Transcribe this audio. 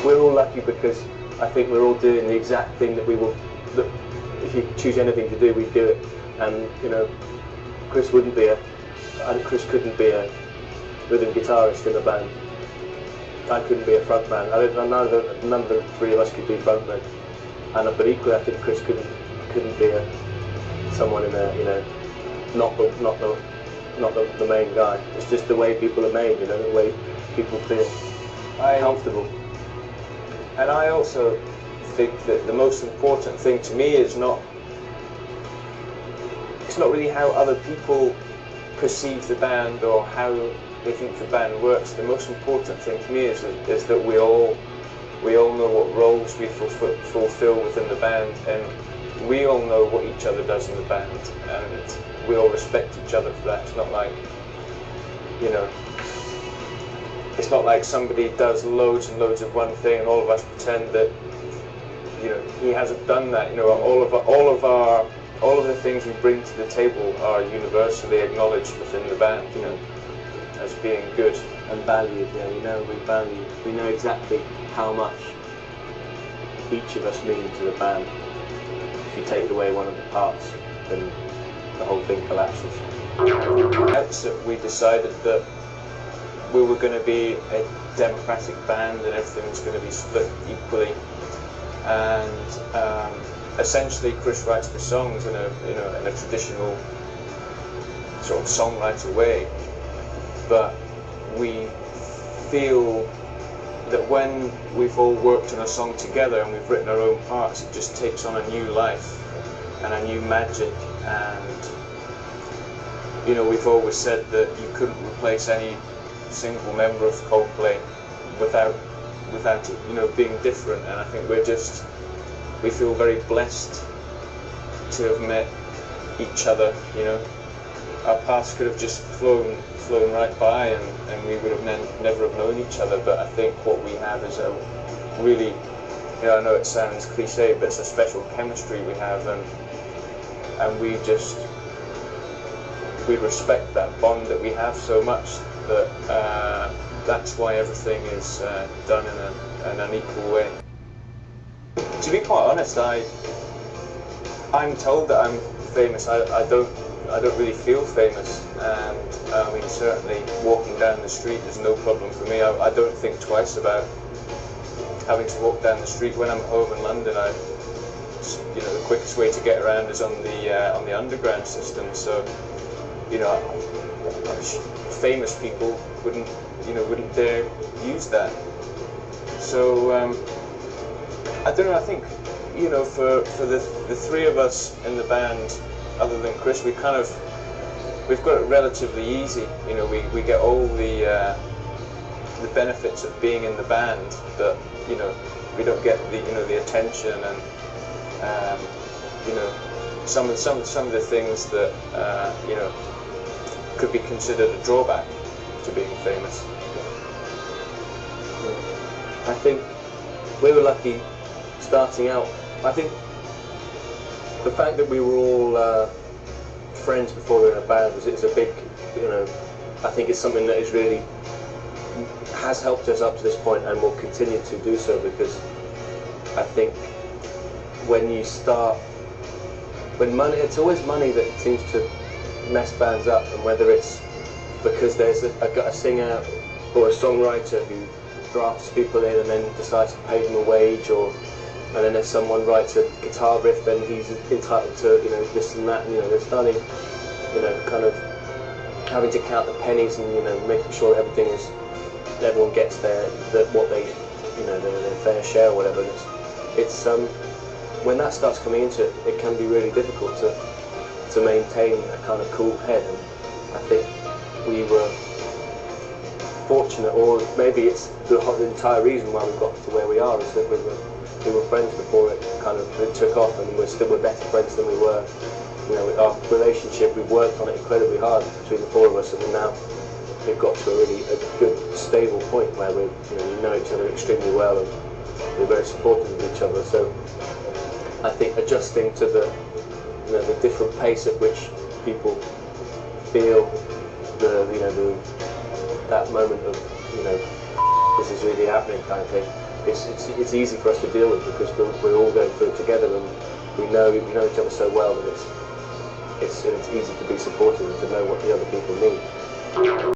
we're all lucky because I think we're all doing the exact thing that we will. That if you choose anything to do, we'd do it. And you know, Chris wouldn't be Chris couldn't be a rhythm guitarist in a band. I couldn't be a frontman. None of the three of us could be frontmen. But equally, I think Chris couldn't be someone in a, you know, not the main guy. It's just the way people are made, you know, the way people feel comfortable. And I also think that the most important thing to me is not really how other people perceive the band or how they think the band works. The most important thing to me is that we all know what roles we fulfill within the band, and we all know what each other does in the band, and we all respect each other for that. It's not like, you know, it's not like somebody does loads and loads of one thing and all of us pretend that, you know, he hasn't done that. You know, all of the things we bring to the table are universally acknowledged within the band, you know, as being good and valued. Yeah, we know exactly how much each of us mean to the band. If you take away one of the parts, then the whole thing collapses. We decided that we were going to be a democratic band and everything was going to be split equally. And essentially, Chris writes the songs in a traditional sort of songwriter way, but we feel that when we've all worked on a song together and we've written our own parts, it just takes on a new life and a new magic. And you know, we've always said that you couldn't replace any single member of Coldplay without it, you know, being different. And I think we feel very blessed to have met each other. You know, our paths could have just flown right by, and we would have never have known each other. But I think what we have is a really, you know, I know it sounds cliche, but it's a special chemistry we have, and we respect that bond that we have so much that that's why everything is done in an equal way. To be quite honest, I'm told that I'm famous. I don't really feel famous, and I mean, certainly walking down the street is no problem for me. I don't think twice about having to walk down the street. When I'm home in London, you know, the quickest way to get around is on the underground system. So, you know, famous people wouldn't dare use that. So I don't know. I think, you know, for the three of us in the band, other than Chris, we've got it relatively easy. You know, we get all the benefits of being in the band, but you know, we don't get the attention and you know, some of the things that you know, could be considered a drawback to being famous. I think we were lucky starting out. I think the fact that we were all friends before we were in a band is a big, you know, I think it's something that is really has helped us up to this point and will continue to do so, because I think when you start, it's always money that seems to mess bands up, and whether it's because there's a singer or a songwriter who drafts people in and then decides to pay them a wage, and then if someone writes a guitar riff, then he's entitled to, you know, this and that, and, you know, they're starting, you know, kind of having to count the pennies and, you know, making sure everyone gets what they, you know, their fair share or whatever. It's when that starts coming into it, it can be really difficult to maintain a kind of cool head. And I think we were fortunate, or maybe it's the entire reason why we got to where we are, is that we were friends before it took off, and we're better friends than we were. You know, our relationship, we've worked on it incredibly hard between the four of us, and now we've got to a good, stable point where we know each other extremely well, and we're very supportive of each other. So I think adjusting to the different pace at which people feel that moment of, you know, this is really happening kind of thing. It's easy for us to deal with because we're all going through it together, and we know each other so well that it's easy to be supportive and to know what the other people need.